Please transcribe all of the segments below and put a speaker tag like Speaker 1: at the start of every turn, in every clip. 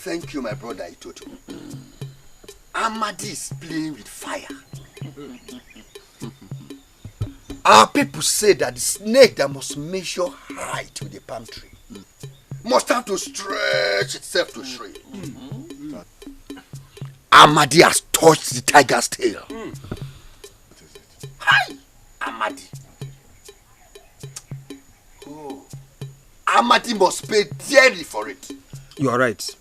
Speaker 1: Thank you, my brother Itoto. Amadi is playing with fire. Our people say that the snake that must measure height with the palm tree must have to stretch itself to shrink. Amadi has touched the tiger's tail. Hi, Amadi. Oh, Amadi must pay dearly for it.
Speaker 2: You are right.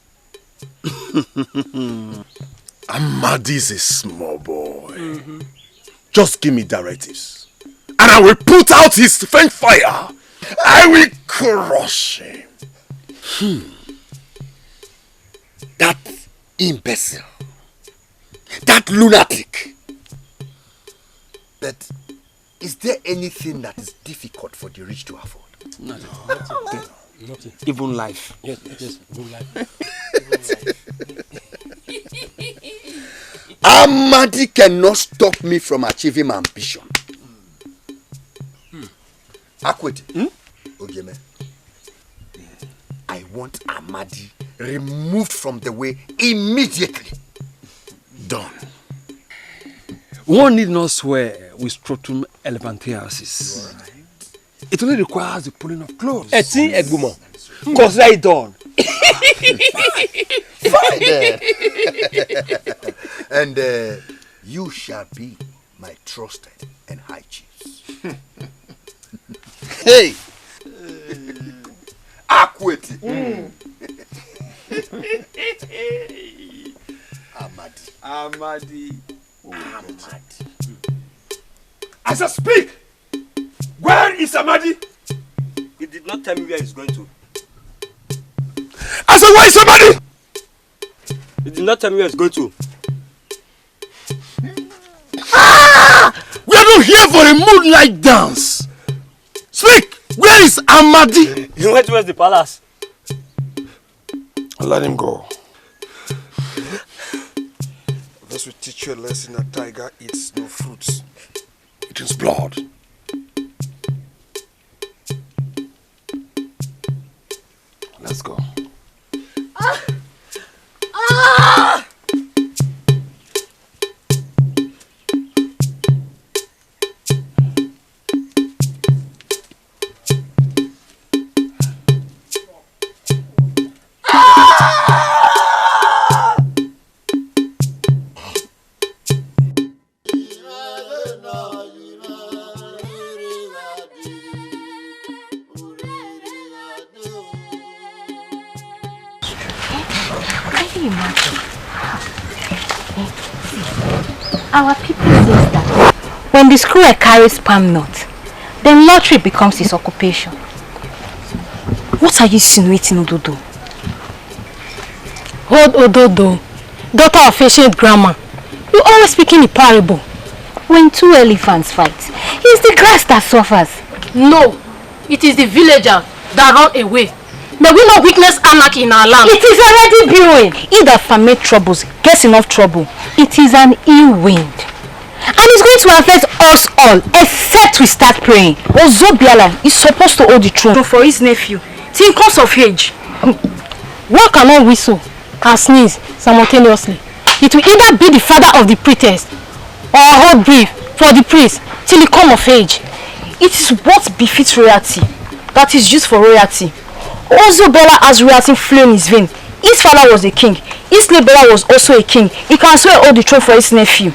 Speaker 3: Amadi is a small boy. Just give me directives, and I will put out his faint fire. I will crush him.
Speaker 1: That imbecile. That lunatic. But is there anything that is difficult for the rich to afford?
Speaker 2: Nothing. Even life.
Speaker 4: Yes, even life.
Speaker 1: Amadi cannot stop me from achieving my ambition. Akwete. Ogeme. I want Amadi removed from the way immediately.
Speaker 3: Done.
Speaker 2: One need not swear with scrotum elephantiasis. Right. It only requires the pulling of clothes.
Speaker 4: Eti egbumo.
Speaker 2: Cause I done.
Speaker 1: Fine then. And you shall be my trusted and high chiefs. Hey! Akwete. Amadi.
Speaker 3: As I speak, where is Amadi?
Speaker 4: He did not tell me where he's going to.
Speaker 3: I said, where is Amadi?
Speaker 4: He did not tell me where he's going to.
Speaker 3: We are not here for a moonlight dance. Speak! Where is Amadi?
Speaker 4: He went towards the palace.
Speaker 3: Let him go.
Speaker 5: This will teach you a lesson that tiger eats no fruits.
Speaker 3: It is blood.
Speaker 2: Let's go.
Speaker 6: Our people says that when the squirrel carries palm nut, then lottery becomes his occupation. What are you insinuating, Ododo?
Speaker 7: Hold Ododo, daughter of ancient grandma. You always speaking in parable.
Speaker 6: When two elephants fight, it's the grass that suffers.
Speaker 7: No, it is the villager that run away. May we not witness anarchy in our land.
Speaker 6: It is already brewing. He that ferment troubles gets enough trouble. It is an ill wind. And it's going to affect us all, except we start praying. Ozobiala is supposed to hold the throne for his nephew, till comes of age.
Speaker 7: One cannot whistle and sneeze simultaneously. It will either be the father of the priestess or hold brief for the priest till he come of age.
Speaker 6: It is what befits royalty that is used for royalty. Ozobela has royalty flow in his vein. His father was a king. His Lebela was also a king. He can swear hold the throne for his nephew.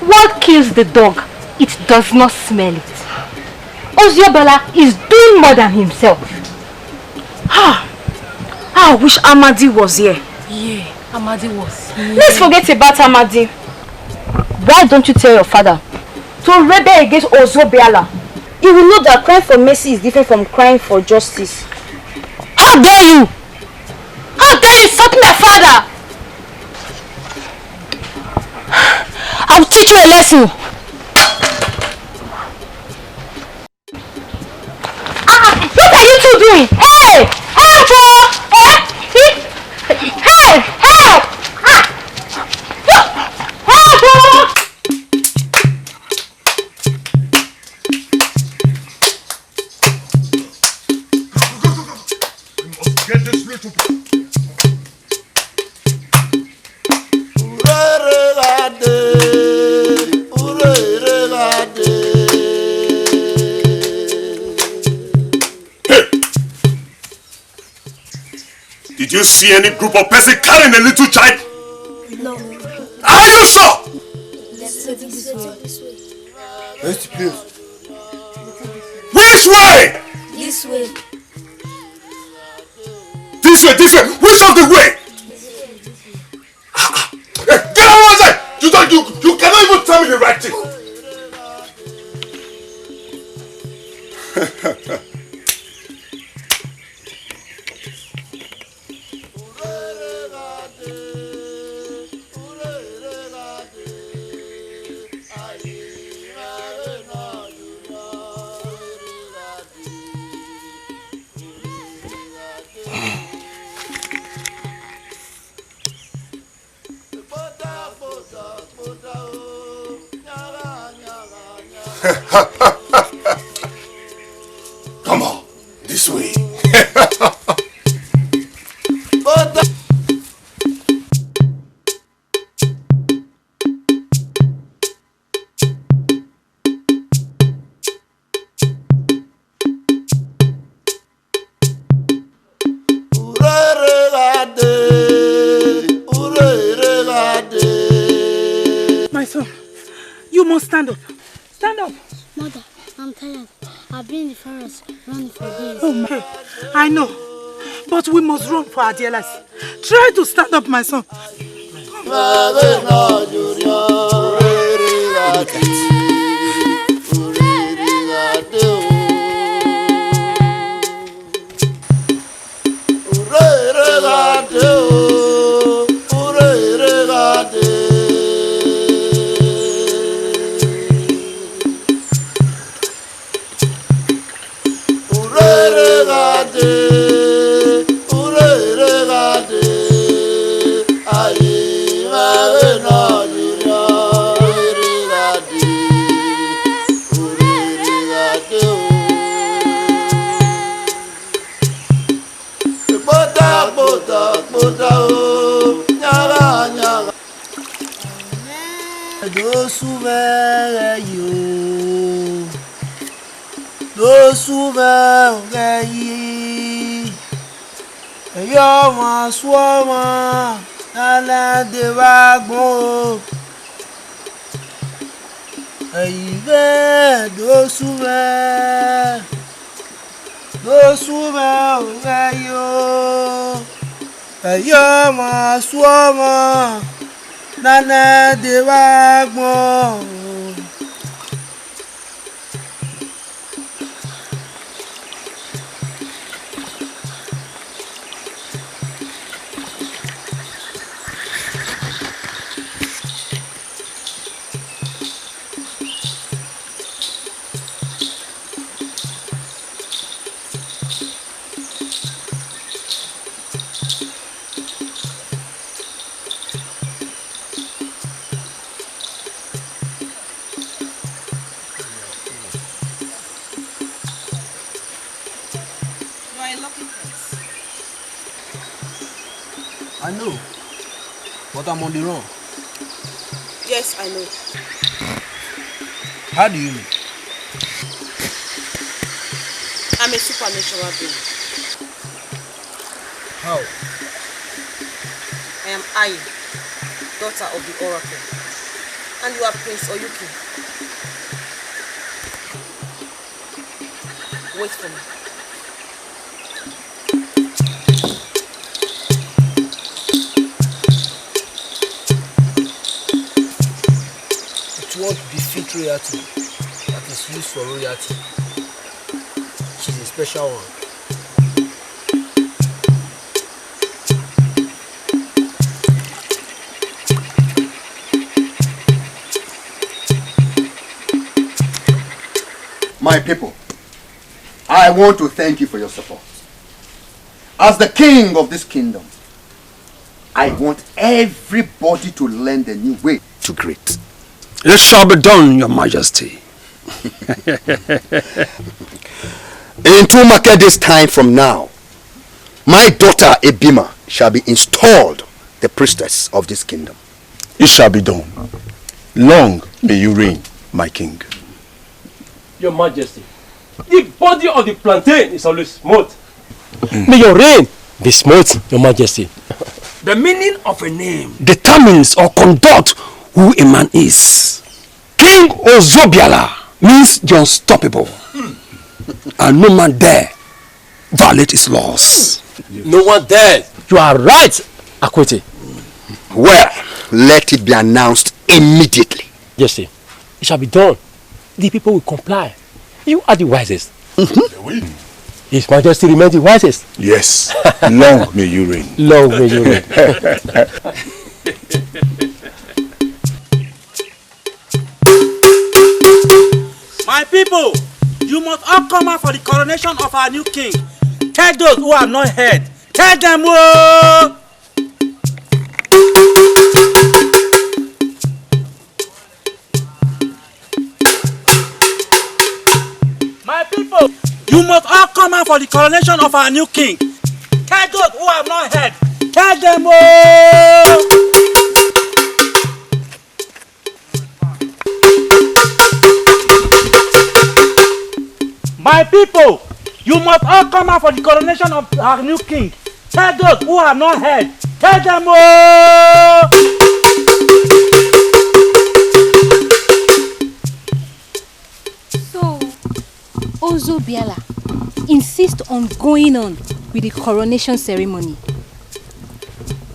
Speaker 6: What kills the dog? It does not smell it. Oziobela is doing more than himself. I wish Amadi was here.
Speaker 7: Yeah, Amadi was here.
Speaker 6: Let's forget about Amadi. Why don't you tell your father to rebel against Ozobiala? He will know that crying for mercy is different from crying for justice.
Speaker 7: How dare you? How dare you insult my father? I'll teach you a lesson.
Speaker 6: What are you two doing? Hey! Help! Hey! Help! Help!
Speaker 3: Get this little... Did you see any group of persons carrying a little child?
Speaker 8: No.
Speaker 3: Are you sure?
Speaker 8: Let's take this way.
Speaker 5: Yes, please.
Speaker 3: Which way?
Speaker 8: This way.
Speaker 3: This way, this way. Which of the way? Hey, get out of there! You cannot even tell me the right thing. Come on, this way.
Speaker 7: My son, you must stand up. Stand up.
Speaker 8: Mother, I'm tired. I've been in the forest running for days.
Speaker 7: Oh my, I know. But we must run for our dear lives. Try to stand up, my son.
Speaker 9: Those who were you, those who were ye, your ones woman, and the wagon. Those who were you, your ones woman. Nana de Wagmo.
Speaker 10: I know, but I'm on the run.
Speaker 11: Yes, I know.
Speaker 10: How do you know?
Speaker 11: I'm a supernatural being.
Speaker 10: How?
Speaker 11: I am I, daughter of the oracle. And you are Prince Oyuki. Wait for me.
Speaker 10: It won't befit royalty that is used for royalty. She's a special one.
Speaker 1: My people, I want to thank you for your support. As the king of this kingdom, I want everybody to learn the new way to greet.
Speaker 2: It shall be done, your majesty.
Speaker 1: In 2 market days time from now, my daughter Ebima shall be installed the priestess of this kingdom.
Speaker 3: It shall be done. Long may you reign, my king.
Speaker 4: Your Majesty, the body of the plantain is always smooth. May your reign be smooth, Your Majesty.
Speaker 2: The meaning of a name determines or conducts who a man is. King Ozobiala means the unstoppable. And no man dare violate his laws.
Speaker 4: No one dare. You are right, Akwete.
Speaker 1: Well, let it be announced immediately.
Speaker 4: Yes, sir. It shall be done. The people will comply. You are the wisest. His Majesty remains the wisest.
Speaker 3: Yes. Long may you reign.
Speaker 4: Long may you reign.
Speaker 12: My people, you must all come out for the coronation of our new king. Tell those who have not heard. Tell them, whoa! My people, you must all come out for the coronation of our new king. Tell those who have not heard. Tell them, whoa! My people, you must all come out for the coronation of our new king. Tell those who have not heard. Tell them, oh!
Speaker 6: So, Ozobiala insists on going on with the coronation ceremony.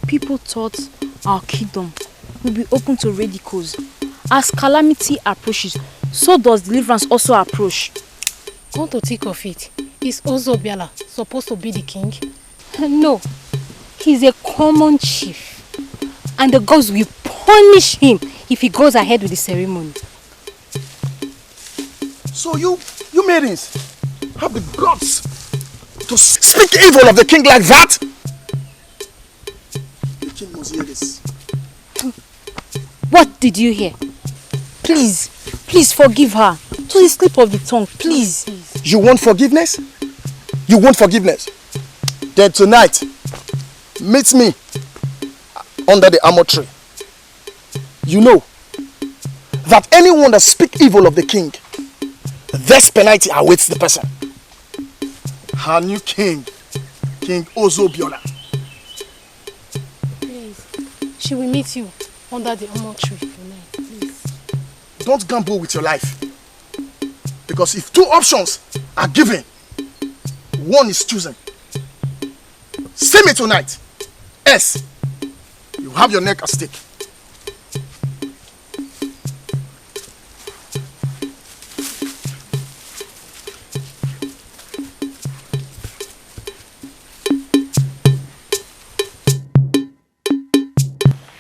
Speaker 6: People thought our kingdom will be open to radicals. As calamity approaches, so does deliverance also approach.
Speaker 7: Come to think of it, is Ozobiala supposed to be the king?
Speaker 6: No, he's a common chief. And the gods will punish him if he goes ahead with the ceremony.
Speaker 3: So you maidens have the guts to speak evil of the king like that?
Speaker 10: The king must hear this.
Speaker 6: What did you hear? Please, please forgive her. To the slip of the tongue, please.
Speaker 10: You want forgiveness? You want forgiveness? Then tonight, meet me under the almond tree. You know,
Speaker 9: that anyone that speaks evil of the king, this penalty awaits the person. Her new king, King Ozobiola.
Speaker 7: Please, she will meet you under the almond tree. Please.
Speaker 9: Don't gamble with your life. Because if two options are given, one is chosen. See me tonight. Yes, you have your neck at stake.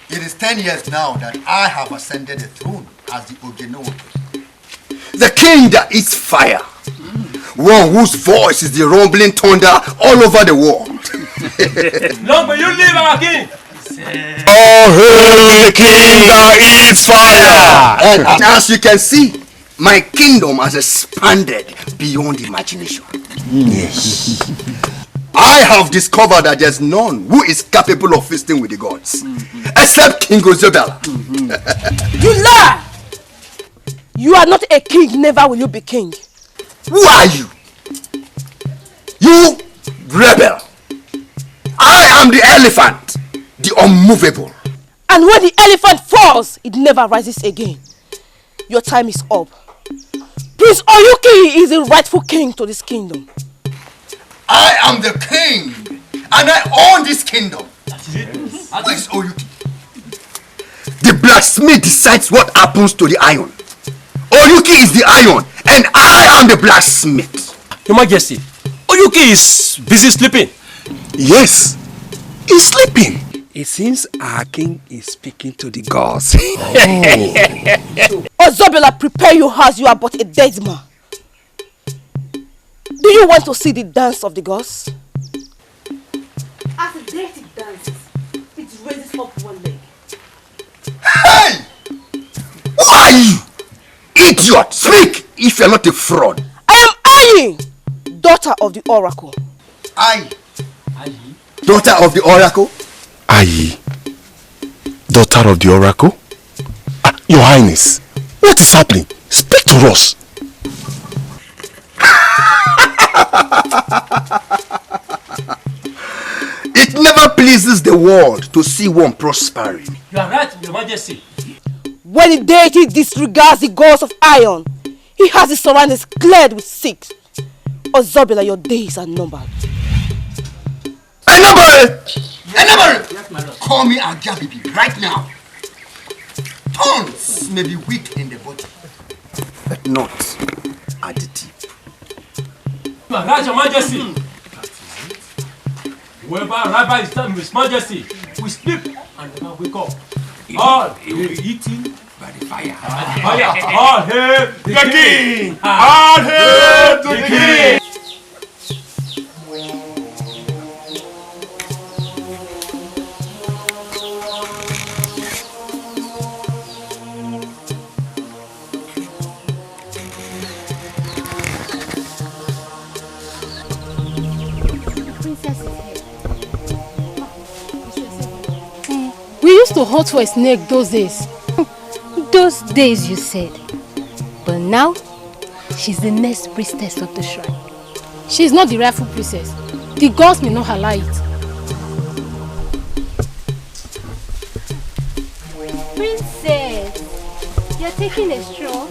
Speaker 1: It is 10 years now that I have ascended the throne as the Ogenowo, the king that eats fire, one whose voice is the rumbling thunder all over the world.
Speaker 4: Long may you live, our king!
Speaker 3: Oh, hail the king that eats fire!
Speaker 1: And as you can see, my kingdom has expanded beyond imagination. Yes. I have discovered that there's none who is capable of feasting with the gods, except King Ozobiola.
Speaker 11: You lie! You are not a king, never will you be king.
Speaker 1: Who are you? You rebel. I am the elephant, the unmovable.
Speaker 11: And when the elephant falls, it never rises again. Your time is up. Prince Oyuki is the rightful king to this kingdom.
Speaker 1: I am the king, and I own this kingdom. Where is Oyuki? The blacksmith decides what happens to the iron. Oyuki is the iron, and I am the blacksmith.
Speaker 4: Your Majesty, Oyuki is busy sleeping.
Speaker 3: Yes, he's sleeping.
Speaker 2: It seems our king is speaking to the gods.
Speaker 11: Ozobiola, prepare your house, you are but a dead man. Do you want to see the dance of the gods? As the deity dances, it raises up one leg.
Speaker 1: Hey! Who are you? Idiot! Speak if you're not a fraud.
Speaker 11: I am Ayi, daughter of the oracle.
Speaker 1: Ayi? Daughter of the oracle?
Speaker 3: Ayi, daughter of the oracle? Your Highness, what is happening? Speak to us.
Speaker 1: It never pleases the world to see one prospering.
Speaker 4: You are right, Your Majesty.
Speaker 11: When the deity disregards the gods of iron, he has his surroundings cleared with sick. Ozobiola, your days are numbered.
Speaker 1: Enable! Call me Agabibi right now. Tongues may be weak in the body, but not at the tip.
Speaker 4: You are right, Your Majesty. Whoever rabbi is done with His Majesty, we sleep and never wake up. All will be eaten by the fire. Fire! All hail the king!
Speaker 3: All hail the king!
Speaker 7: We used to hunt for a snake those days.
Speaker 6: Those days you said. But now, she's the next priestess of the shrine.
Speaker 7: She's not the rightful princess. The gods may not allow it.
Speaker 8: Princess, you're taking a stroll.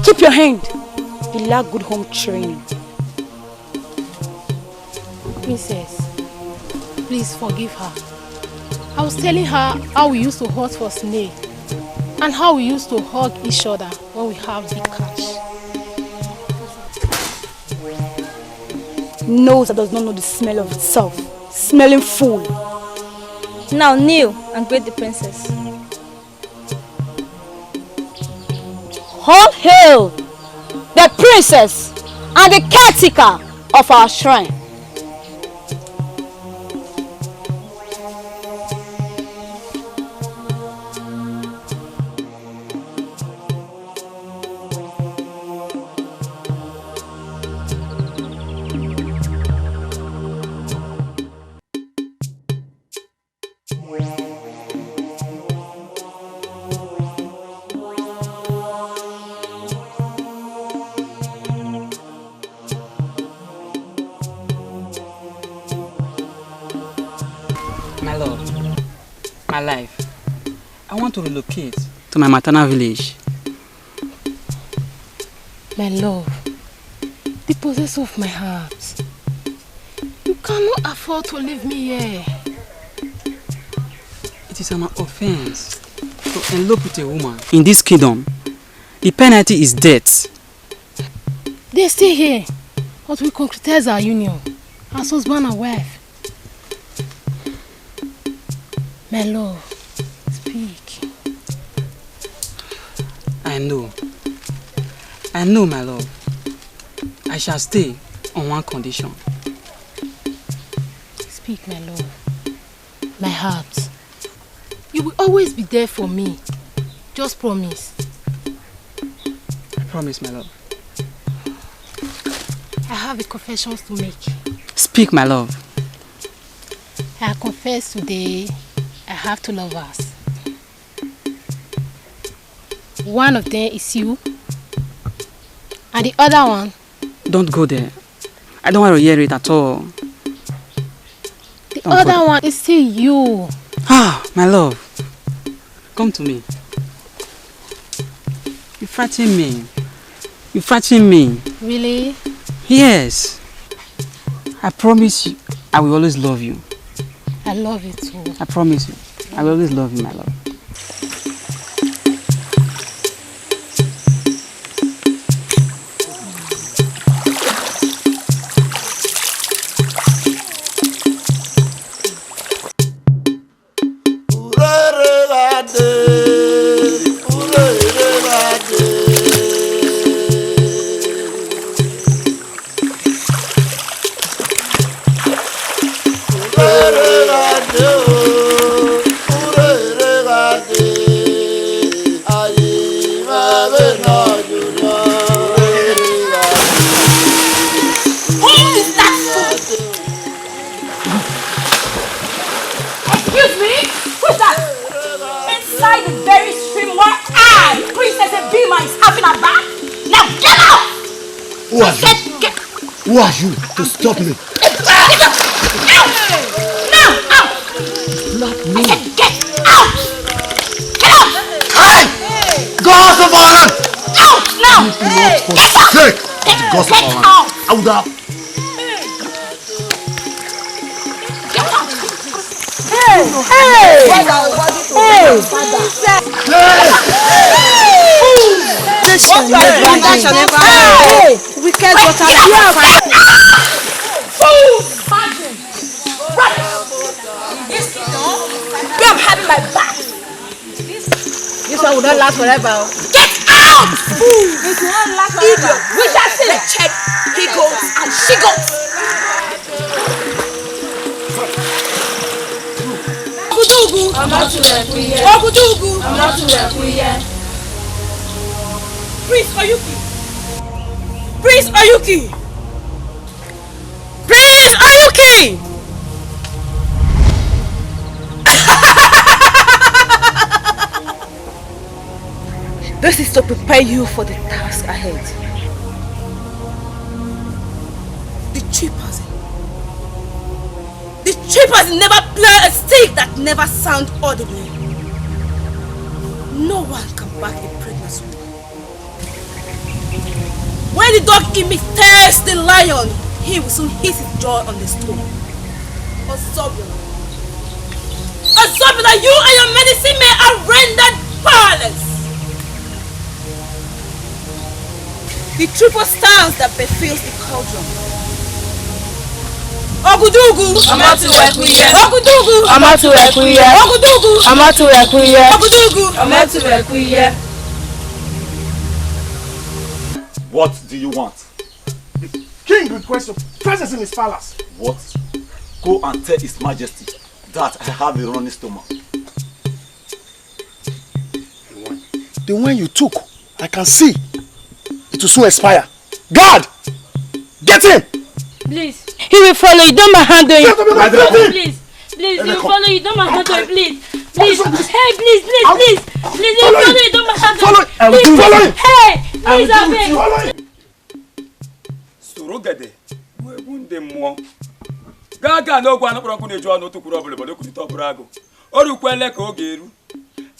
Speaker 11: Keep your hand. You lack good home training.
Speaker 7: Princess, please forgive her. I was telling her how we used to hunt for snake and how we used to hug each other when we have big catch.
Speaker 11: Nose that does not know the smell of itself. Smelling fool.
Speaker 8: Now kneel and greet the princess.
Speaker 11: All hail the princess and the caretaker of our shrine.
Speaker 13: life, I want to relocate to my maternal village.
Speaker 7: My love, the possessor of my heart, you cannot afford to leave me here.
Speaker 13: It is an offense to elope with a woman in this kingdom. The penalty is death.
Speaker 7: They stay here, but we concretize our union as husband and wife. My love, speak.
Speaker 13: I know, my love. I shall stay on one condition.
Speaker 7: Speak, my love. My heart. You will always be there for me. Just promise.
Speaker 13: I promise, my love.
Speaker 7: I have a confession to make.
Speaker 13: Speak, my love.
Speaker 7: I confess today I have two lovers. One of them is you, and the other one...
Speaker 13: Don't go there. I don't want to hear it at all.
Speaker 7: The other one is still you.
Speaker 13: Ah, my love. Come to me. You frighten me. You frighten me.
Speaker 7: Really?
Speaker 13: Yes. I promise you, I will always love you.
Speaker 7: I love you too.
Speaker 13: I promise you, I will always love you, my love.
Speaker 3: Who are you to stop me?
Speaker 6: Now! Out!
Speaker 3: Slap me.
Speaker 6: I said get out! Get out!
Speaker 3: Hey! Gods of Ireland!
Speaker 6: Out now!
Speaker 3: Hey! For sake of the gods of Ireland, I would have...
Speaker 6: Hey!
Speaker 11: That shall never happen. Wicked water.
Speaker 6: I'm having my back.
Speaker 11: This one will not last forever.
Speaker 6: Get out! This will not last forever. We shall see the check. He goes and she goes. Ogudugu. I'm not too happy. Ogudugu. I'm not too happy. Prince Oyuki! Prince Oyuki! Prince Oyuki!
Speaker 11: This is to prepare you for the task ahead.
Speaker 6: The cheapers never play a stick that never sound audibly. No one can back a pregnant woman. When the dog imitates the lion, he will soon hit his jaw on the stone. Osobila, you and your medicine men are rendered powerless. The triple stance that befills the cauldron. Ogudugu!
Speaker 11: Amatu Ekuye!
Speaker 6: Ogudugu!
Speaker 11: Amatu Ekuye!
Speaker 6: Ogudugu!
Speaker 11: Amatu Ekuye!
Speaker 6: Ogudugu!
Speaker 11: Amatu Ekuye!
Speaker 14: What do you want?
Speaker 9: The king requests your presence in his palace.
Speaker 14: What? Go and tell His Majesty that I have a running stomach.
Speaker 9: The one you took, I can see. It will soon expire. Guard! Get him!
Speaker 11: Please. He will follow you. Don't handle him.
Speaker 7: Please. Please, he will follow you. Don't handle him. Please. Please. Hey, please. Please, he will follow you. Don't handle him.
Speaker 9: I will follow him.
Speaker 7: Hey, please, I beg.
Speaker 4: Surugede. Gaga no go anopro kun ejo anu tukuro obule bodo kuti toburago.
Speaker 15: Orukwele ka oge eru.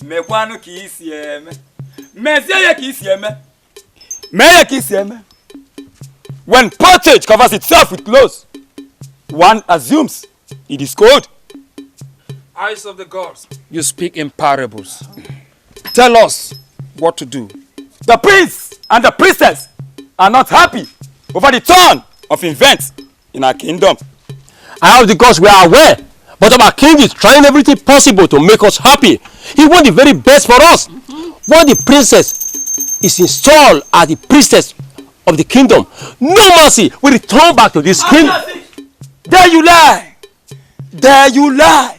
Speaker 15: Mekwanu ka isi eme. Mezie ya ka isi eme. Meye ka isi eme. When pottage covers itself with clothes, one assumes it is cold.
Speaker 2: Eyes of the gods, you speak in parables. Tell us what to do.
Speaker 15: The prince and the princess are not happy over the turn of events in our kingdom.
Speaker 16: I have the gods, we are aware, but our king is trying everything possible to make us happy. He wants the very best for us. When the princess is installed as the priestess of the kingdom, no mercy will return back to this kingdom.
Speaker 15: There you lie. There you lie.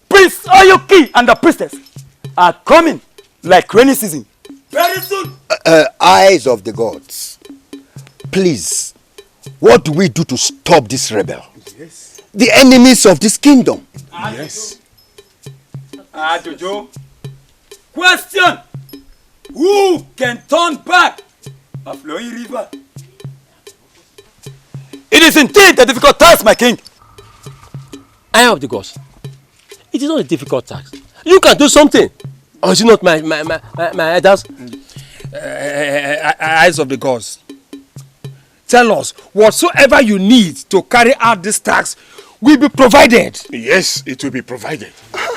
Speaker 15: Prince Oyuki and the priestess are coming like rainy season. Very soon.
Speaker 1: Eyes of the gods, please, what do we do to stop this rebel?
Speaker 3: Yes.
Speaker 1: The enemies of this kingdom.
Speaker 3: Yes.
Speaker 15: Jojo. Question. Who can turn back a flowing river? It is indeed a difficult task, my king.
Speaker 16: I have the gods. It is not a difficult task. You can do something. Or is it not my elders?
Speaker 2: Eyes of the gods, tell us whatsoever you need to carry out this task will be provided.
Speaker 3: Yes, it will be provided.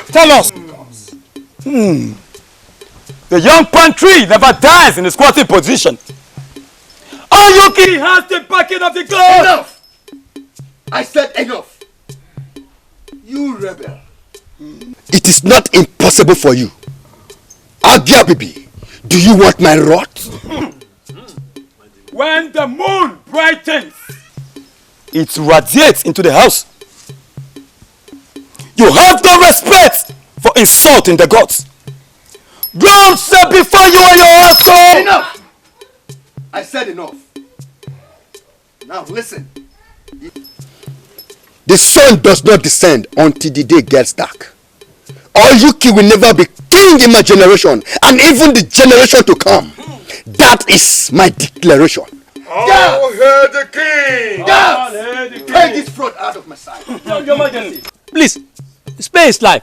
Speaker 2: Tell us.
Speaker 15: The young palm tree never dies in a squatting position. Oyuki has the backing of the gods.
Speaker 1: Enough! I said enough. You rebel. It is not impossible for you. Abia Bibi, do you want my wrath?
Speaker 15: When the moon brightens, it radiates into the house. You have no respect for insulting the gods. Ground set before you and your household.
Speaker 1: Enough! I said enough. Now listen. The sun does not descend until the day gets dark. Oyuki will never be king in my generation, and even the generation to come. That is my declaration.
Speaker 3: All hail the king!
Speaker 1: Take this fraud out of my sight.
Speaker 15: Your Majesty.
Speaker 16: Please, spare his life.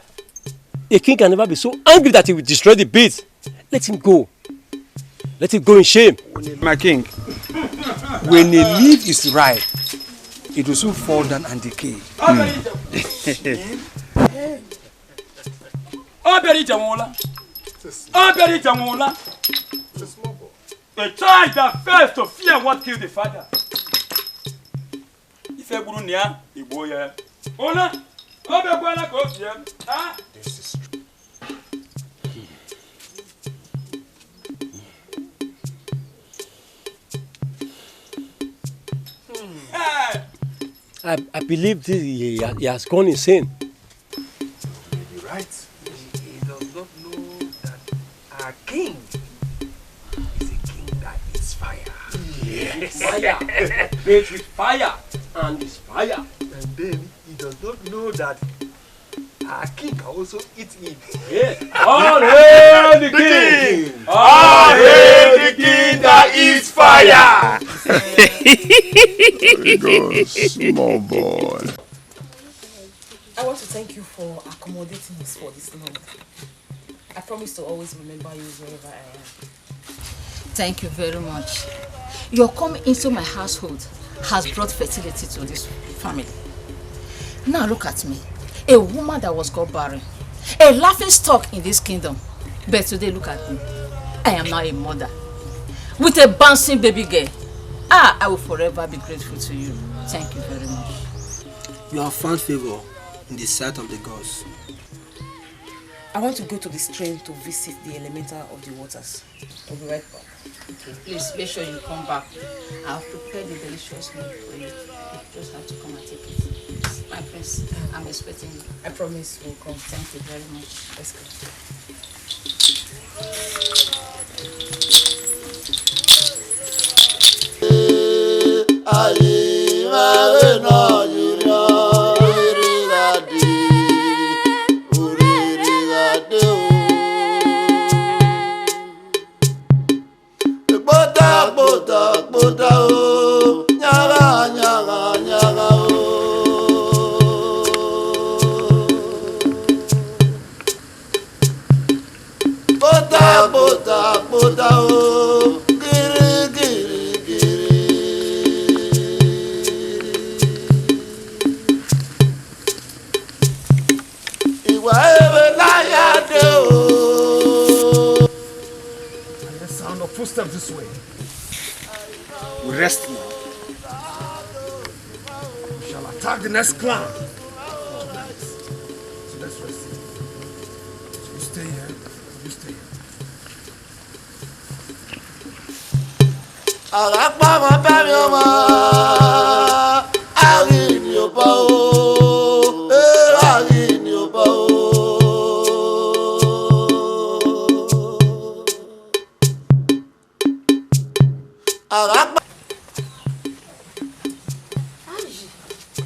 Speaker 16: A king can never be so angry that he will destroy the beads. Let him go. Let him go in shame.
Speaker 2: My king, when a leaf is ripe, it will soon fall down and decay.
Speaker 15: A child that fails to fear what killed the father. This
Speaker 3: is true.
Speaker 16: I believe he has gone insane.
Speaker 10: You're right. He does not know that our king is a king that eats fire.
Speaker 16: Yes. Fire. Baked with fire. And with fire.
Speaker 10: And then he does not know that our king can also eat him.
Speaker 16: Yes.
Speaker 15: All hail the king! All hail the king that eats fire!
Speaker 3: Very good, small boy.
Speaker 11: I want to thank you for accommodating us for this long. I promise to always remember you wherever I am.
Speaker 6: Thank you very much. Your coming into my household has brought fertility to this family. Now look at me. A woman that was called barren. A laughing stock in this kingdom. But today look at me. I am now a mother. With a bouncing baby girl. I will forever be grateful to you. Thank you very much.
Speaker 10: You have found favor in the sight of the gods.
Speaker 11: I want to go to the stream to visit the elemental of the waters. I'll be right back.
Speaker 6: Okay, please make sure you come back. I've prepared the delicious meal for you. You just have to come and take it. My prince, I'm expecting you.
Speaker 11: I promise we'll come.
Speaker 6: Thank you very much.
Speaker 11: Let's go.
Speaker 9: Footsteps this way. We rest now. We shall attack the next clan. So let's rest here. So you stay here. You stay here.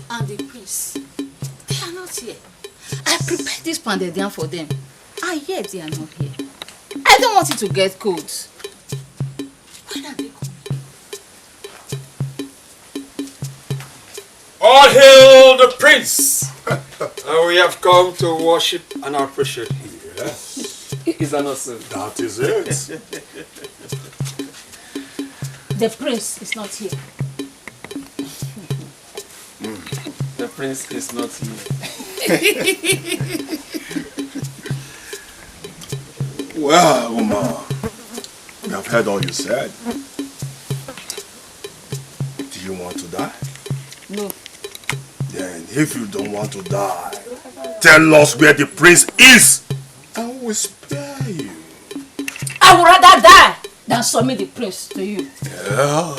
Speaker 6: And the prince, they are not here. I prepared this pounded yam for them, and yet they are not here. I don't want it to get cold. When are they coming?
Speaker 17: All hail the prince! And we have come to worship and appreciate him.
Speaker 10: Yes. Is that not so?
Speaker 3: That is it.
Speaker 6: The prince is not here.
Speaker 10: The prince is not here.
Speaker 3: Well, Uma, we have heard all you said. Do you want to die?
Speaker 6: No.
Speaker 3: Then, if you don't want to die, tell us where the prince is, and we'll spare you.
Speaker 6: I would rather die than submit the prince to you.
Speaker 3: Yeah.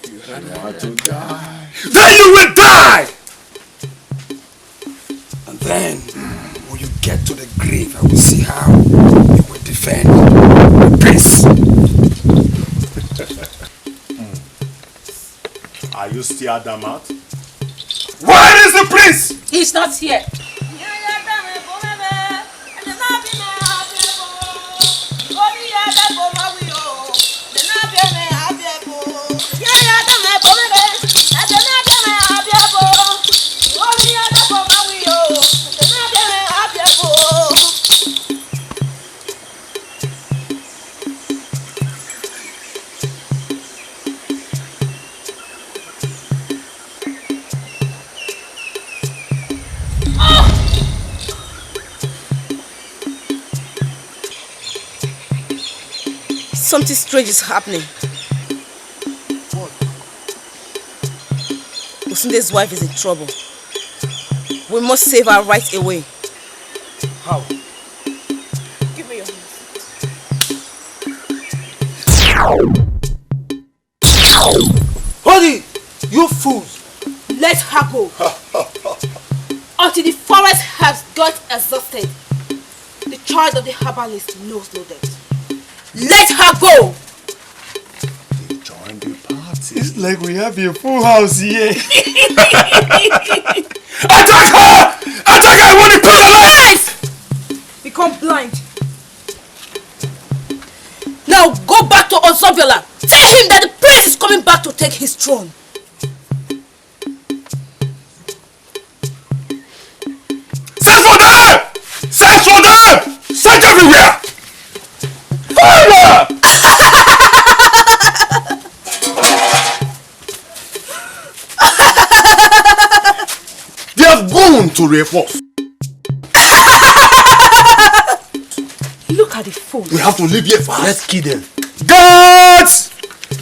Speaker 10: You want to die?
Speaker 3: Then you will die!
Speaker 2: And then, when you get to the grave, I will see how you will defend the prince.
Speaker 3: Are you still adamant?
Speaker 2: Where is the prince?
Speaker 6: He's not here.
Speaker 11: Something strange is happening.
Speaker 9: What?
Speaker 11: Osunde's wife is in trouble. We must save her right away.
Speaker 9: How?
Speaker 11: Give me your hand.
Speaker 10: Hold it! You fools!
Speaker 11: Let her go. Until the forest has got exhausted. The child of the herbalist knows no death. Let her go!
Speaker 3: Join the party.
Speaker 10: It's like we have a full house here.
Speaker 2: Attack her! Attack her! I want to put her life!
Speaker 11: Become blind. Now go back to Ozobiola. Tell him that the prince is coming back to take his throne.
Speaker 2: Search for them! Search for them! Search everywhere! Fire!
Speaker 3: They have gone to rape us.
Speaker 11: Look at the fool.
Speaker 3: We have to leave here fast.
Speaker 10: Let's kill them.
Speaker 2: Guards!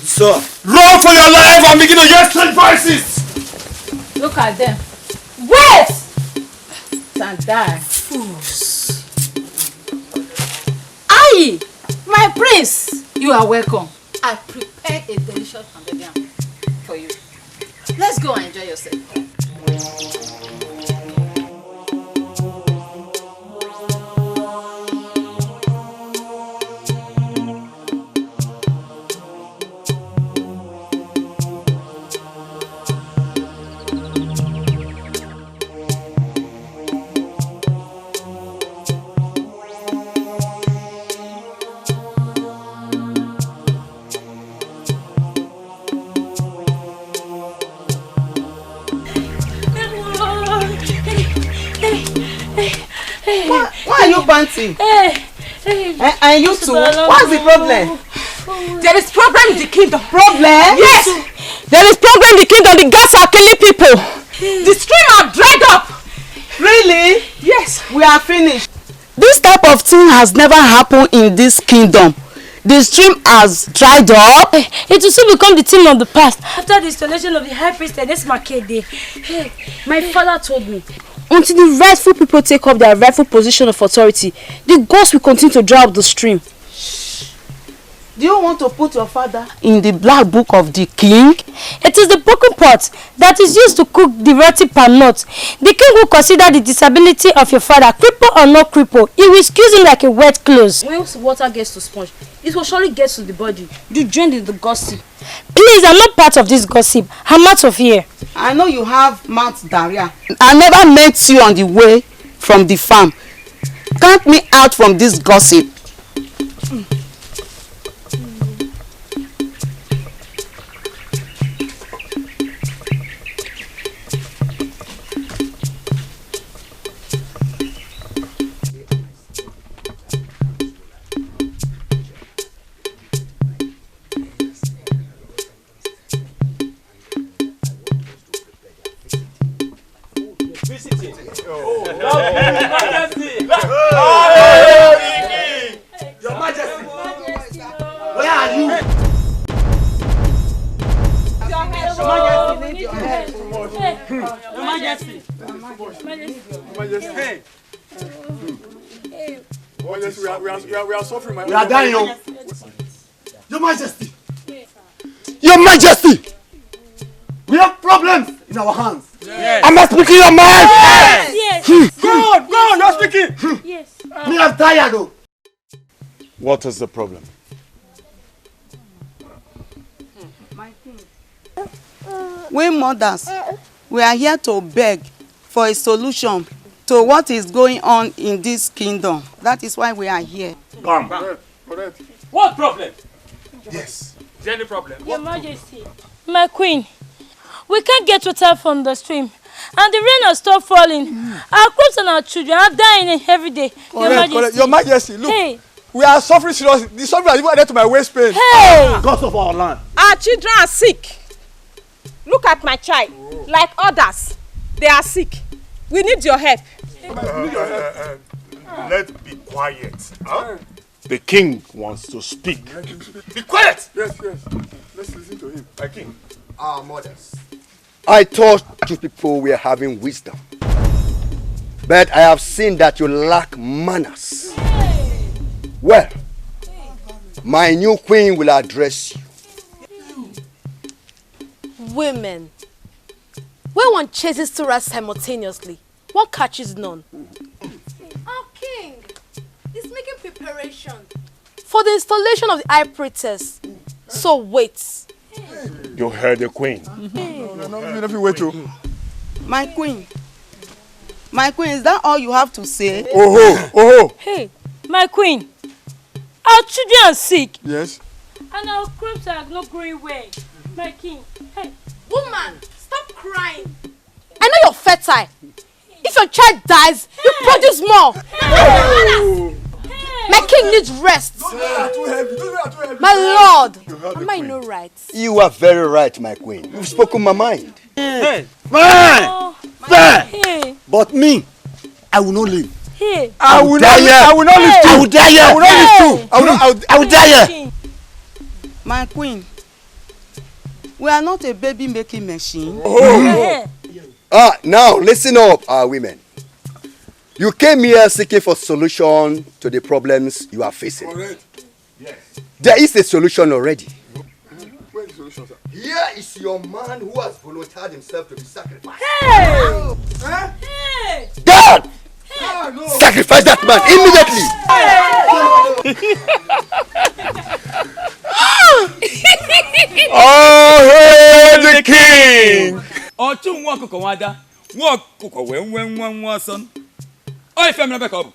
Speaker 10: Sir.
Speaker 2: Run for your life and begin to get sacrifices!
Speaker 6: Look at them. Wait! And die.
Speaker 11: Fools.
Speaker 6: Aye! My prince! You are welcome. I prepared a delicious pounded yam for you. Let's go and enjoy yourself.
Speaker 18: Why are you panting? And you too? What's the problem?
Speaker 11: There is problem in the kingdom.
Speaker 18: Problem?
Speaker 11: Yes! There is problem in the kingdom. The gas are killing people. The stream are dried up.
Speaker 18: Really?
Speaker 11: Yes.
Speaker 18: We are finished. This type of thing has never happened in this kingdom. The stream has dried up.
Speaker 6: It will soon become the thing of the past. After the installation of the high priest and this market day. Hey, my father told me, until the rightful people take up their rightful position of authority, the gods will continue to dry up the stream.
Speaker 18: Do you want to put your father in the black book of the king?
Speaker 6: It is the broken pot that is used to cook the roti pan nut. The king will consider the disability of your father, cripple or not cripple. He will excuse him like a wet clothes. Once water gets to sponge, it will surely get to the body. You join in the gossip. Please, I'm not part of this gossip. I'm out of here.
Speaker 18: I know you have mouth diarrhea. I never met you on the way from the farm. Count me out from this gossip.
Speaker 10: Your Majesty! Where are you?
Speaker 11: Your Majesty!
Speaker 10: Hey!
Speaker 9: We are suffering, my
Speaker 10: We are dying. Your Majesty!
Speaker 3: Your Majesty!
Speaker 10: We have problems in our hands.
Speaker 3: Yes. Am I speaking your mind?
Speaker 10: Yes! Go on, you're speaking!
Speaker 6: Yes.
Speaker 10: Me, I'm tired though.
Speaker 3: What is the problem?
Speaker 18: We mothers, we are here to beg for a solution to what is going on in this kingdom. That is why we are here.
Speaker 10: Correct.
Speaker 4: What problem?
Speaker 10: Yes.
Speaker 4: Is there any problem?
Speaker 6: Your Majesty. My queen, we can't get water from the stream. And the rain has stopped falling. Our crops and our children are dying every day. Your Majesty.
Speaker 5: Your Majesty, look.
Speaker 6: Hey.
Speaker 5: We are suffering seriously. The suffering has even added to my waist pain.
Speaker 6: Hey!
Speaker 10: Gods of our land.
Speaker 11: Our children are sick. Look at my child. Like others, they are sick. We need your help.
Speaker 3: Let's be quiet. Huh? The king wants to speak.
Speaker 10: Be quiet!
Speaker 9: Yes. Let's listen to him.
Speaker 3: My king.
Speaker 1: Our mothers. I thought you people were having wisdom. But I have seen that you lack manners. Well, my new queen will address you.
Speaker 11: Women. When one chases two rats simultaneously, one catches none. Our king is making preparation for the installation of the high priestess. So wait.
Speaker 3: You heard the queen.
Speaker 18: My queen, is that all you have to say?
Speaker 3: Oh.
Speaker 6: Hey, my queen, our children are sick.
Speaker 5: Yes.
Speaker 6: And our crops are not growing well. My king, hey.
Speaker 11: Woman, stop crying. I know you're fertile. If your child dies, you produce more. My king needs rest. My lord, am I no right?
Speaker 1: You are very right, my queen. You've spoken my mind.
Speaker 10: Hey.
Speaker 6: Hey.
Speaker 1: But me, I will not leave.
Speaker 6: Hey.
Speaker 5: I will not leave too.
Speaker 1: I will die here.
Speaker 5: I will die here.
Speaker 18: My queen, we are not a baby making machine.
Speaker 1: Now listen up, women. You came here seeking for solution to the problems you are facing.
Speaker 9: Correct. Yes.
Speaker 1: There is a solution already.
Speaker 9: Where's the solution, sir?
Speaker 1: Here is your man who has volunteered himself to be sacrificed.
Speaker 6: Hey!
Speaker 1: Hey! God! Hey! No. Sacrifice that man immediately!
Speaker 3: Oh, hey, the king!
Speaker 15: Ọchụ nwa ọkụkọ nwada, nwa ọkụkọ wee nwee nwa ọsọ. Ọ ife mere ka ọ bụ.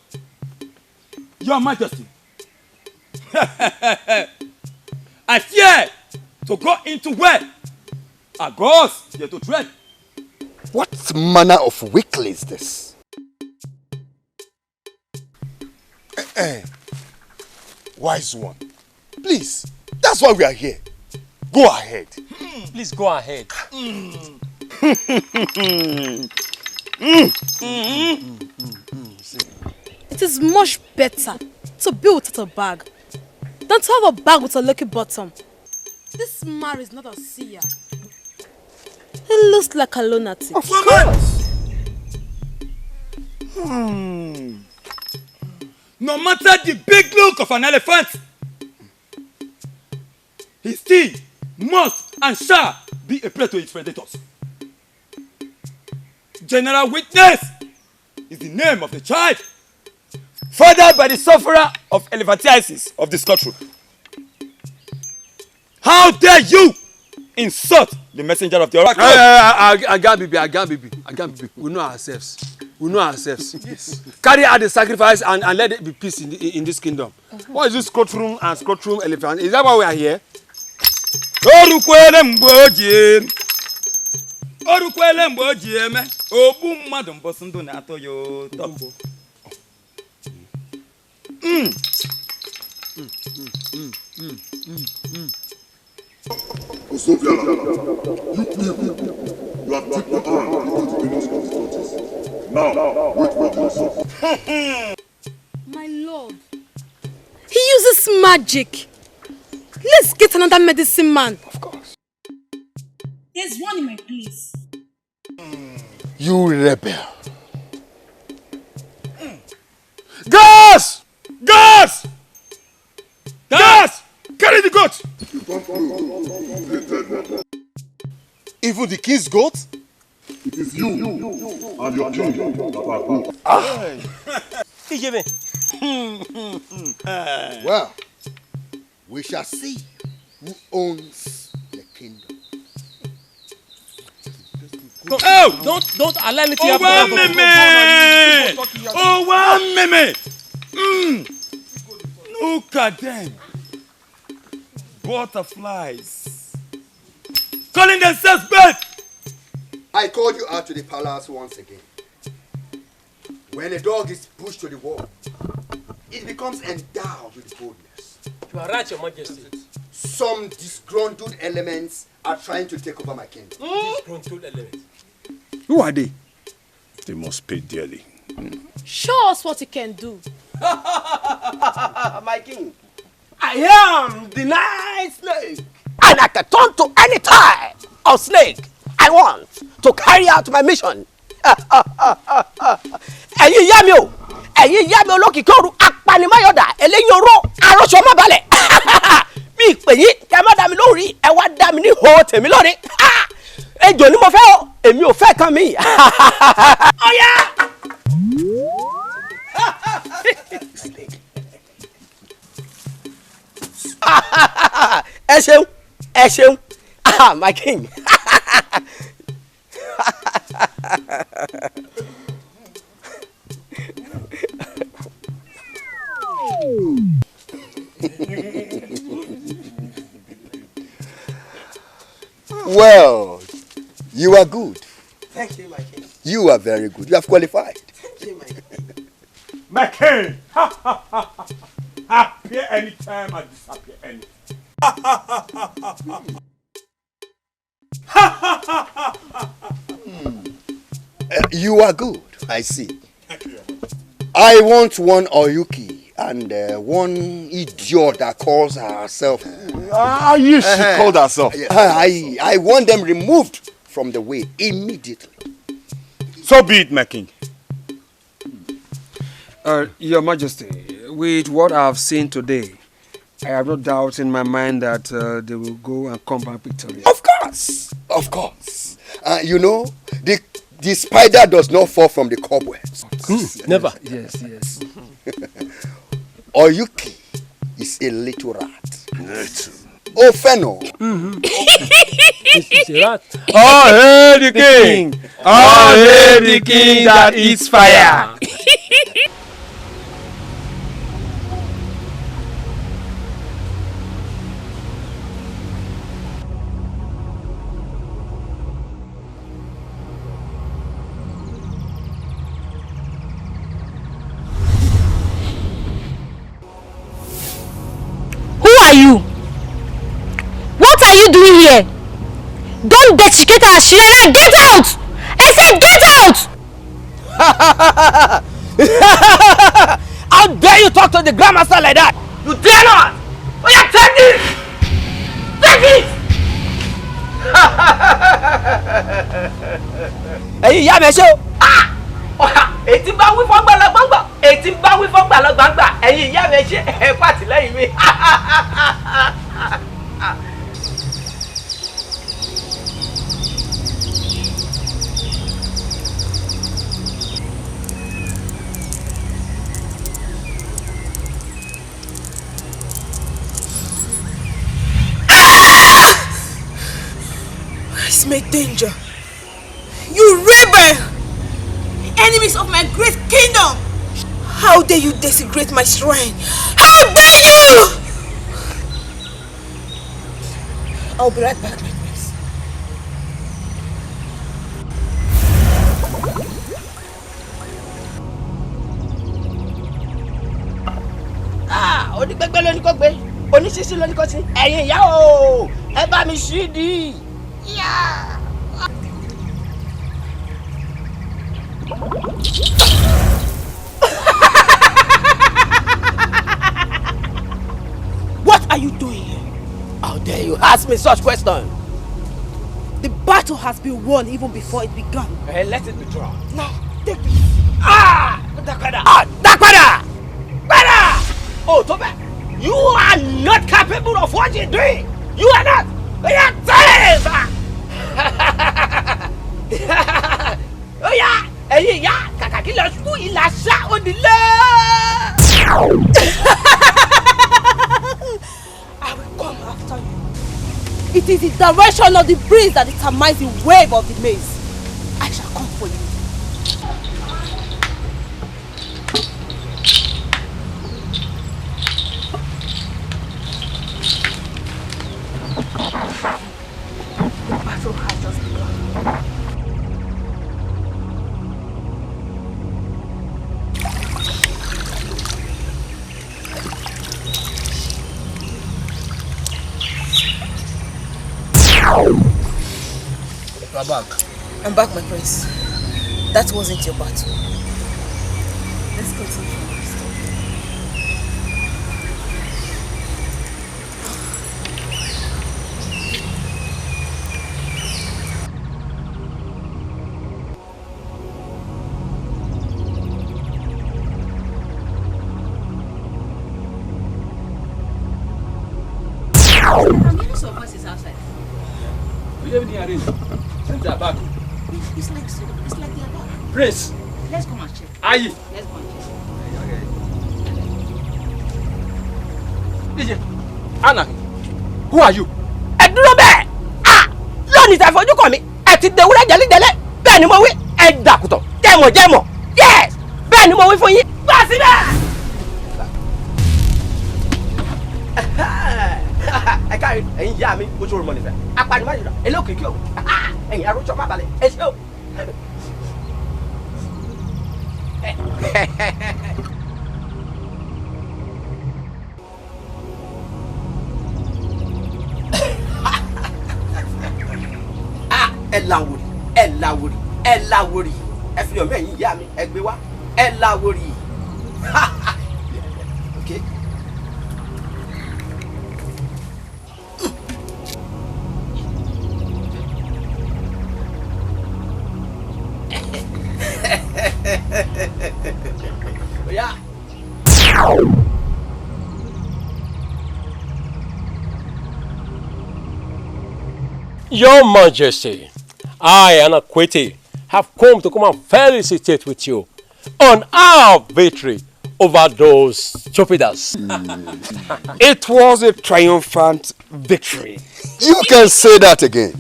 Speaker 15: Your Majesty. I fear to go into where our gods fear to tread.
Speaker 1: What manner of weakling is this?
Speaker 3: Wise one. Please, that's why we are here. Go ahead.
Speaker 16: Please go ahead.
Speaker 11: It is much better to be without a bag than to have a bag with a lucky bottom. This man is not a seer. He looks like a lunatic.
Speaker 15: Of course. No matter the big look of an elephant, he still must and shall be a prey to its predators. General Witness is the name of the child, fathered by the sufferer of elephantiasis of this courtroom. How dare you insult the messenger of the oracle?
Speaker 2: I can't be. We know ourselves. Yes. Carry out the sacrifice and let it be peace in this kingdom. What is this courtroom and courtroom elephant? Is that why we are here?
Speaker 15: Orukwele mgboji eme ogbu mmadụ mbọsị ndụ na-atọ ya ụtọ.
Speaker 19: Osofiala, you people, you have dipped your hand into the Benin's constituencies. Now, wait for the result.
Speaker 11: My lord, he uses magic. Let's get another medicine man.
Speaker 2: Of course.
Speaker 6: There's one in my place.
Speaker 3: You rebel.
Speaker 15: Gas! Gas! Gas! Carry the goat!
Speaker 3: Even the king's goat?
Speaker 19: It is you and your king that are good.
Speaker 1: Well, we shall see who owns the kingdom.
Speaker 16: Oh! Don't allow me to happen.
Speaker 15: Oh, 1 minute! Look at them. Butterflies. Calling themselves birds.
Speaker 1: I called you out to the palace once again. When a dog is pushed to the wall, it becomes endowed with boldness.
Speaker 16: You are right, Your Majesty.
Speaker 1: Some disgruntled elements are trying to take over my kingdom.
Speaker 16: Disgruntled elements.
Speaker 2: Who are they?
Speaker 3: They must pay dearly.
Speaker 11: Show us what you can do.
Speaker 20: My king, I am the night snake, and I can turn to any type of snake I want to carry out my mission. Ẹ̀yin ìyá mi o, ẹ̀yin ìyá mi olókìkí òru apanimáyọ̀dà eléyìí oró arọ́ṣọ má balẹ̀. Mi ìpè yín kẹ́ má dá mi lórí ẹ wá dá mi ní ihò tèmi lórí. Ejò ni mo fẹ́ o, èmi ò fẹ́ kan mi. Ọ̀yá. Ẹ ṣeun, my king.
Speaker 1: Well, you are good.
Speaker 20: Thank you, my king.
Speaker 1: You are very good. You have qualified.
Speaker 20: Thank you, my king.
Speaker 12: My king! Appear anytime and disappear anytime.
Speaker 1: You are good, I see. I want one Oyuki and one idiot that calls herself.
Speaker 3: You should call herself.
Speaker 1: I want them removed from the way immediately.
Speaker 2: So be it, my king. Your Majesty, with what I have seen today, I have no doubt in my mind that they will go and come back victorious.
Speaker 1: Of course. You know, the spider does not fall from the cobwebs.
Speaker 16: Never.
Speaker 2: Yes.
Speaker 1: Oyuki is a little rat.
Speaker 3: Little.
Speaker 1: Oh, Feno.
Speaker 16: This is a rat.
Speaker 2: Oh, hail the king! Oh, hail the king that eats fire!
Speaker 6: here. Don't desiccate our children. Get out! I said get out!
Speaker 20: How dare you talk to the grandmaster like that? You dare not! Oh yeah, take this! Take it! Hey, yeah, me show. Ètí bá wí fọ́n gbàlagbàgbà. Ètí bá wí fọ́n gbàlagbàgbà. Ẹ̀yin ìyá mi ṣe ẹ pàtì lẹ́yìn mi.
Speaker 11: It's my danger. You rebel! Enemies of my great kingdom! How dare you desecrate my shrine? How dare you! I'll be right back, my prince.
Speaker 20: Onígbẹ́gbẹ́ ló ní kó gbé, oníṣíṣí ló ní kó sí. Ẹ̀yin ìyá o, ẹ bá mi ṣí di.
Speaker 11: What are you doing here?
Speaker 20: How dare you ask me such question?
Speaker 11: The battle has been won even before it began.
Speaker 20: Let it be drawn.
Speaker 11: Now, take this.
Speaker 20: Dakwada! Oh, Tobe, you are not capable of what you're doing. You are not. You are safe. Oh yeah, ẹ̀yin ìyá, kàkà kí lọ sùkú ìlà ṣá onílé.
Speaker 11: I will come after you. It is the direction of the breeze that determines the wave of the maze. I shall come for you. The battle has just begun.
Speaker 9: You're back.
Speaker 11: I'm back, my prince. That wasn't your battle. Let's continue from our story.
Speaker 13: I'm getting some voices outside.
Speaker 15: We have the arrange. Since they are back.
Speaker 13: It's like they are back.
Speaker 15: Prince.
Speaker 13: Let's come and check.
Speaker 15: Aye.
Speaker 13: Let's go and check.
Speaker 15: DJ, Anna, who are you?
Speaker 20: Ẹ dúró bẹ́ẹ̀. Lónìí tẹ́ fojú kàn mí. Ẹ ti dewúrẹ́ jẹ́líjẹ́lẹ́. Bẹ́ẹ̀ ni mo wí. Ẹ dàkútọ̀. Jẹ́mọ̀. Yes. Bẹ́ẹ̀ ni mo wí fún yín. Gbà síbẹ̀. Ẹ káàrí ẹ̀yin ìyá mi ojú orúmọ nífẹ̀ẹ́. Apanimáyọ̀dá eléòkìkí ọ̀hún. Ẹ̀yin arúgbó má balẹ̀. Ẹ ṣé o. Ẹ láwòrì. Ẹ fi ọmọ ẹ̀yin ìyá mi ẹ gbé wá. Ẹ láwòrì. Okay. Yeah.
Speaker 16: Your Majesty, I, Anakwete, have come to come and felicitate with you on our victory over those stupiders.
Speaker 1: It was a triumphant victory. You can say that again.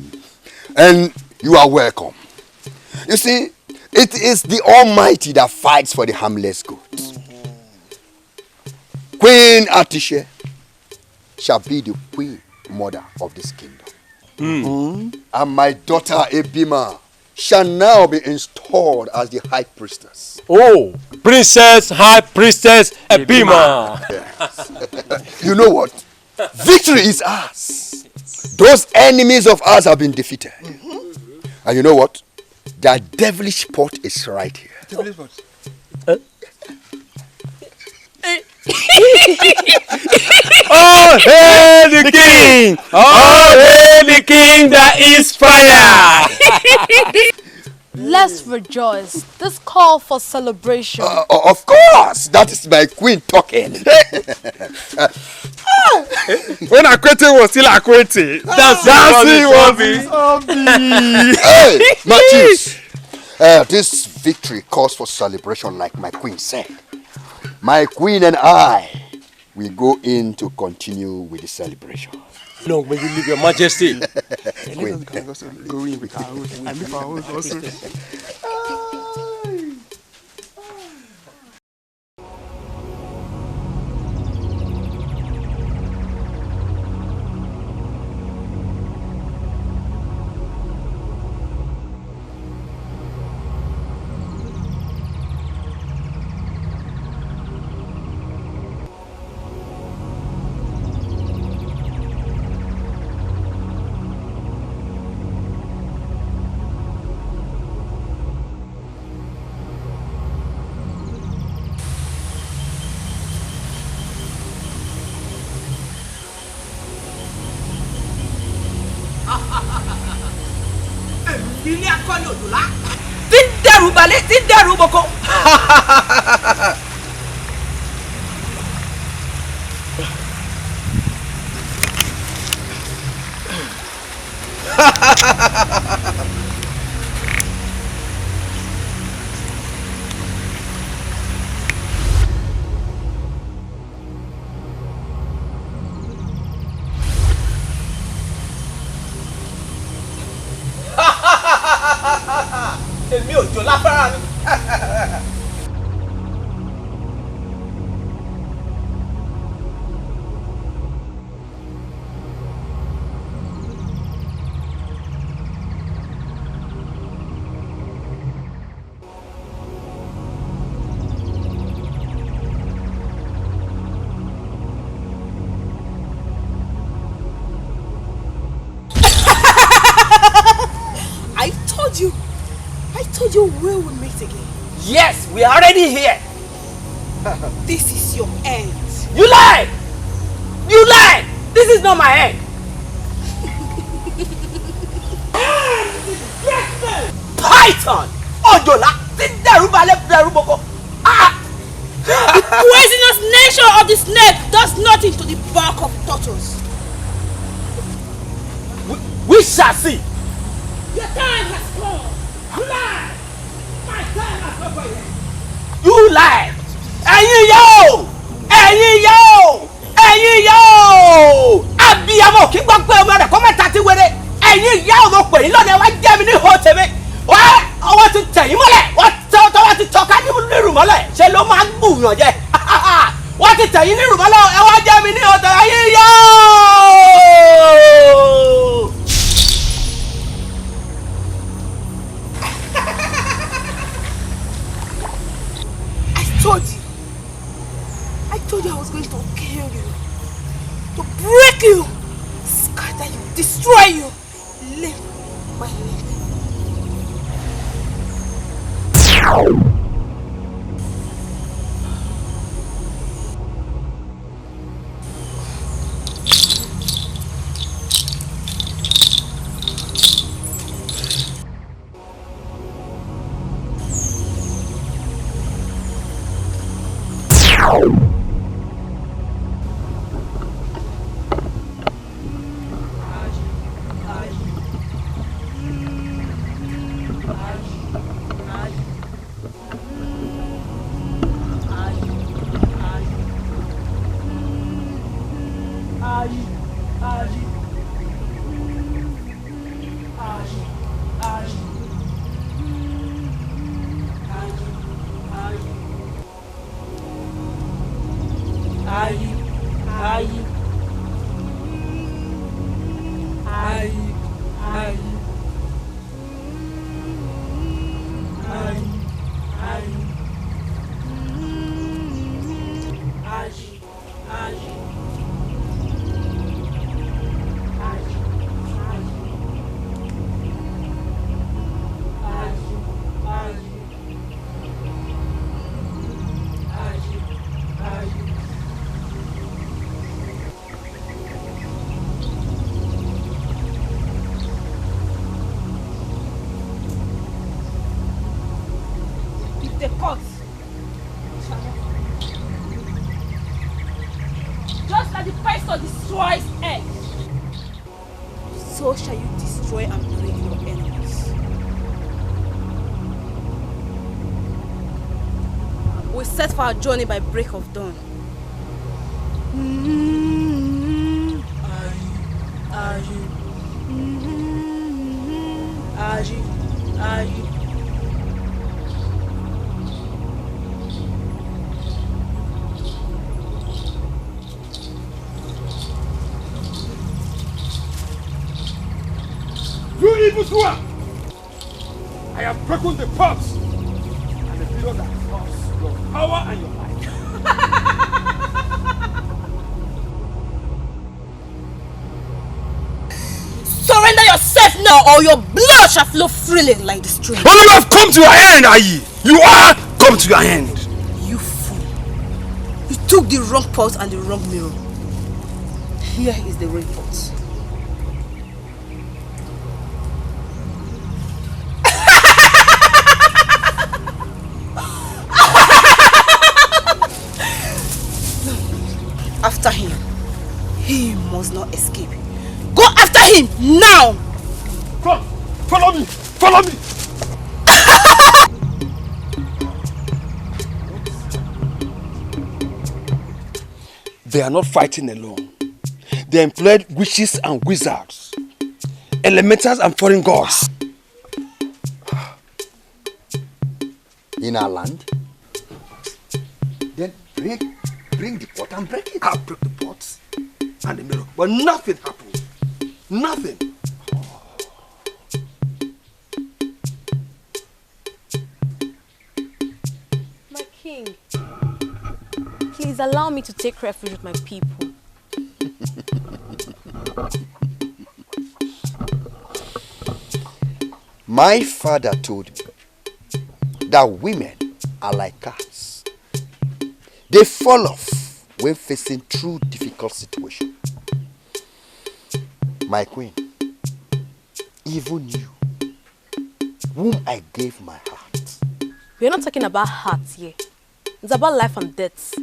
Speaker 1: And you are welcome. You see, it is the Almighty that fights for the harmless good. Queen Atisha shall be the queen mother of this kingdom. And my daughter Ebima shall now be installed as the high priestess.
Speaker 16: Oh, Princess High Priestess Ebima.
Speaker 1: Yes. You know what? Victory is ours. Those enemies of ours have been defeated. And you know what? Their devilish pot is right here.
Speaker 5: Devilish pot?
Speaker 16: Oh, hail the king! Oh, hail the king that is fire!
Speaker 11: Let's rejoice. This call for celebration.
Speaker 1: Of course! That is my queen talking.
Speaker 5: When Akwete was still Akwete,
Speaker 16: that's
Speaker 5: what
Speaker 1: Hey, Matthews. This victory calls for celebration, like my queen said. My queen and I, we go in to continue with the celebration.
Speaker 16: No, when you leave, Your Majesty.
Speaker 1: Queen.
Speaker 5: Go in with our own. I leave our own also.
Speaker 20: Ilé akọni òdùlá tí ń dẹrù balẹ̀ tí ń dẹrù boko. Èmi ò jò láfárá mi. I told you. I told you we will meet again. Yes, we are already here. This is your end. You lie! You lie! This is not my end. Python! Ojola! The
Speaker 7: poisonous nature of the snake does nothing to the bark of turtles.
Speaker 20: We shall see.
Speaker 7: Your time has come. You lie! My time has come for you.
Speaker 20: You lie! Ẹ̀yin yo! Ẹ̀yin yo! Ẹ̀yin yo! Abiyamọ kí gbọ́ pé ọmọ rẹ̀ kọ́ mẹ́ta ti wéré. Ẹ̀yin ìyá ọmọ pè yín lọ́dẹ wá jẹ́ mi ní ihò tèmi. Ọwọ́ ti tẹ̀yìn mọ́lẹ̀. Wọ́n ti tọ́ka nírù mọ́lẹ̀. Ṣé ló máa ń gbùyàn jẹ? Wọ́n ti tẹ̀yìn nírù mọ́lẹ̀. Ẹ wá jẹ́ mi ní ihò tèmi. Ẹ̀yin yo! I told you I was going to kill you, to break you, scatter you, destroy you, live by live.
Speaker 11: that the pastor destroys earth, so shall you destroy and break your enemies. We set for our journey by break of dawn.
Speaker 5: You evil doer! I have broken the pots and the pillar that lost your power and your life.
Speaker 11: Surrender yourself now, or your blood shall flow freely like the stream.
Speaker 2: Oh, you have come to your end, Ayi! You are come to your end!
Speaker 11: You fool! You took the wrong pot and the wrong mirror. Here is the right pot. After him. He must not escape. Go after him now!
Speaker 5: Come! Follow me! Follow me!
Speaker 2: They are not fighting alone. They employed witches and wizards, elementals and foreign gods.
Speaker 1: In our land? Then bring the pot and break it.
Speaker 2: I'll break the pots and the mirror, but nothing happened. Nothing.
Speaker 11: My king, please allow me to take refuge with my people.
Speaker 1: My father told me that women are like cats. They fall off when facing true difficult situations. My queen, even you, whom I gave my heart.
Speaker 11: We're not talking about hearts here. It's about life and death.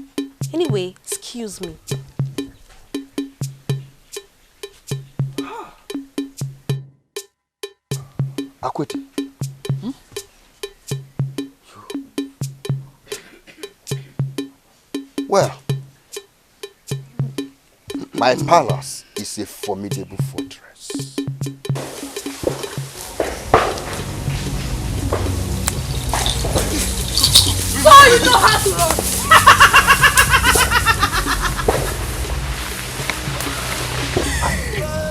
Speaker 11: Anyway, excuse me.
Speaker 1: Akwete. Well, my palace is a formidable fortress.
Speaker 11: So you know how to run!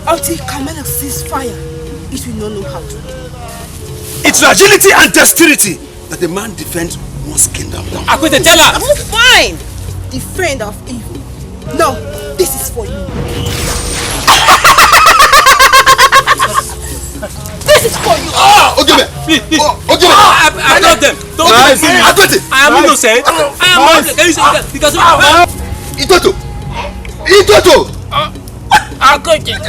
Speaker 11: Until Kamala sees fire, it will not know how to run.
Speaker 2: It's agility and dexterity that the man defends one's kingdom.
Speaker 11: Akwete, tell her! I'm fine! Defend of evil. No, this is for you. This is for you.
Speaker 3: Oh, okay,
Speaker 16: please.
Speaker 3: Okay,
Speaker 16: I got them. Don't
Speaker 3: nice.
Speaker 16: do it. I am innocent. I am not. Can you say that? Because
Speaker 3: Itoto. Itoto.
Speaker 16: Akwete.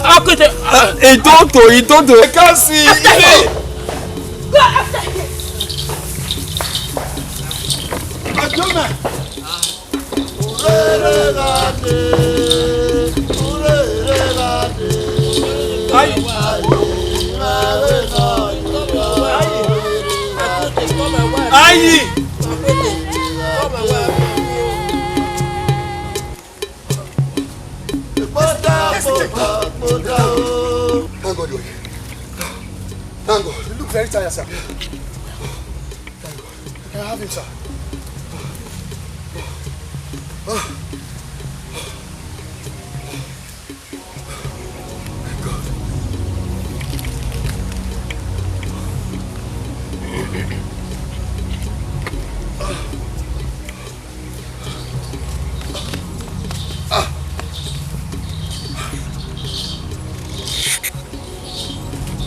Speaker 16: Akwete. Itoto.
Speaker 3: I can't see.
Speaker 11: Go after him.
Speaker 3: Thank God you're here. Thank God.
Speaker 9: You look very tired, sir. Thank God. Can I have him, sir?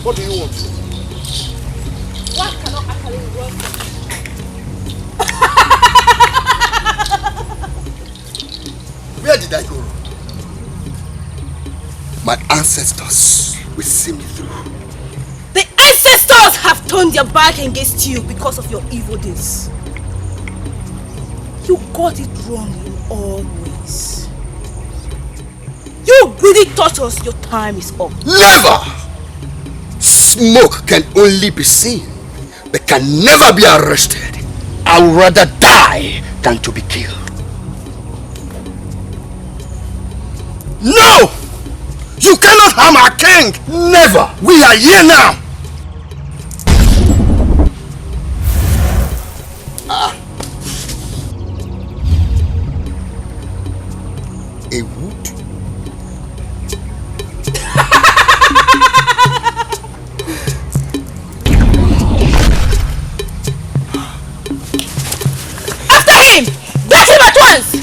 Speaker 9: What do you want?
Speaker 11: What cannot actually run?
Speaker 3: Where did I go wrong?
Speaker 1: My ancestors will see me through.
Speaker 11: The ancestors have turned their back against you because of your evil deeds. You got it wrong in all ways. you really taught us your time is up.
Speaker 1: Never! Smoke can only be seen, but can never be arrested. I would rather die than to be killed.
Speaker 9: No! You cannot harm our king!
Speaker 1: Never! We are here now! A wood?
Speaker 11: After him! Get him at once!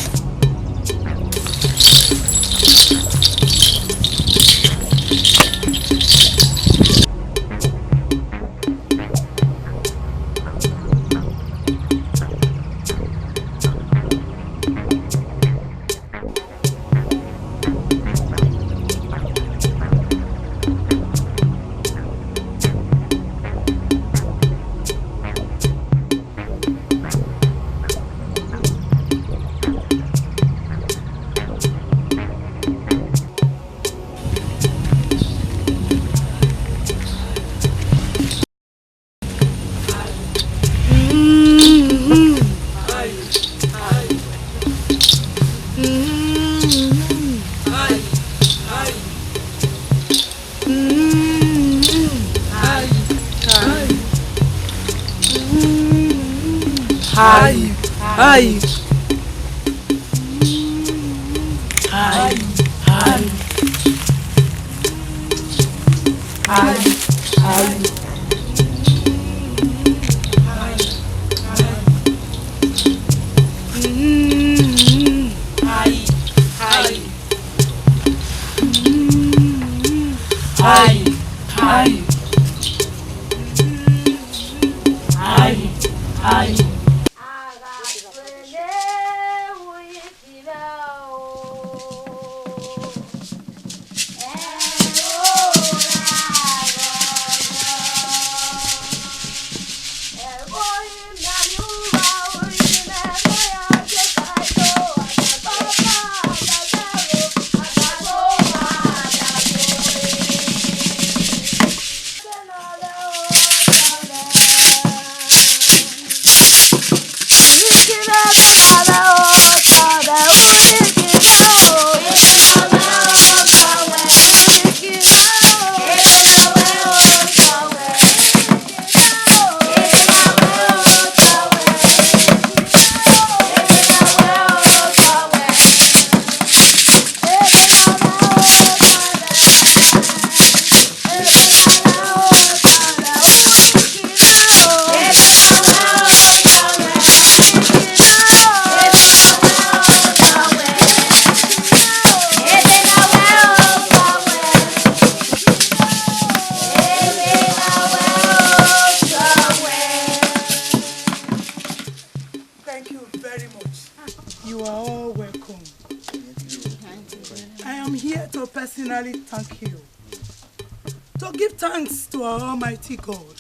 Speaker 21: Almighty God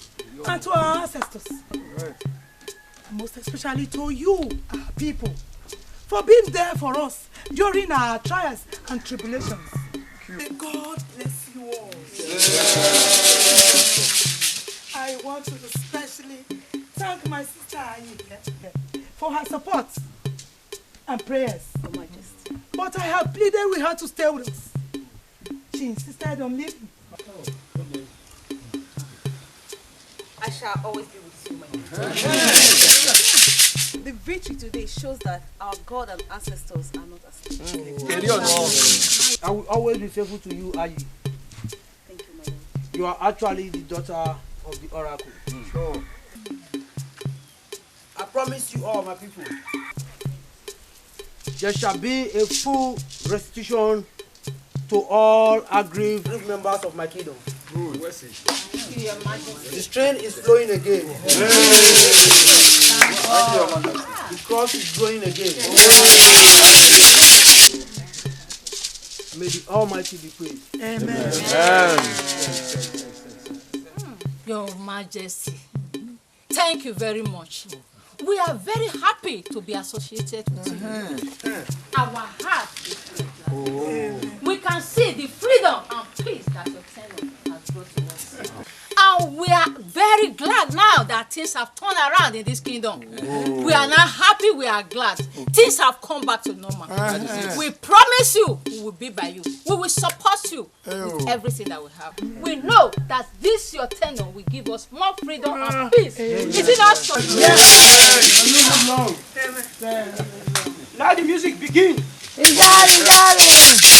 Speaker 21: and to our ancestors, most especially to you, our people, for being there for us during our trials and tribulations. May God bless you all. I want to especially thank my sister Ayi for her support and prayers. But I have pleaded with her to stay with us. She insisted on leaving.
Speaker 22: I shall always be with you, my dear. The victory today shows that our God and ancestors are not asleep.
Speaker 12: I will always be faithful to you, Ayi.
Speaker 22: Thank you, my lord.
Speaker 12: You are actually the daughter of the oracle. Sure. I promise you all, my people, there shall be a full restitution to all aggrieved members of my kingdom. Good. The strain is flowing again. The cross is growing again. May the Almighty be praised.
Speaker 21: Amen.
Speaker 23: Your Majesty, thank you very much. We are very happy to be associated with you. Our heart is with you. We can can see the freedom and peace that your tenure has brought to us. And we are very glad now that things have turned around in this kingdom. Oh. We are now happy, we are glad. Things have come back to normal. We promise you, we will be by you. We will support you with everything that we have. We know that this your tenure will give us more freedom and peace. Is it not so?
Speaker 10: Yes. Now the music begins.
Speaker 21: Exactly.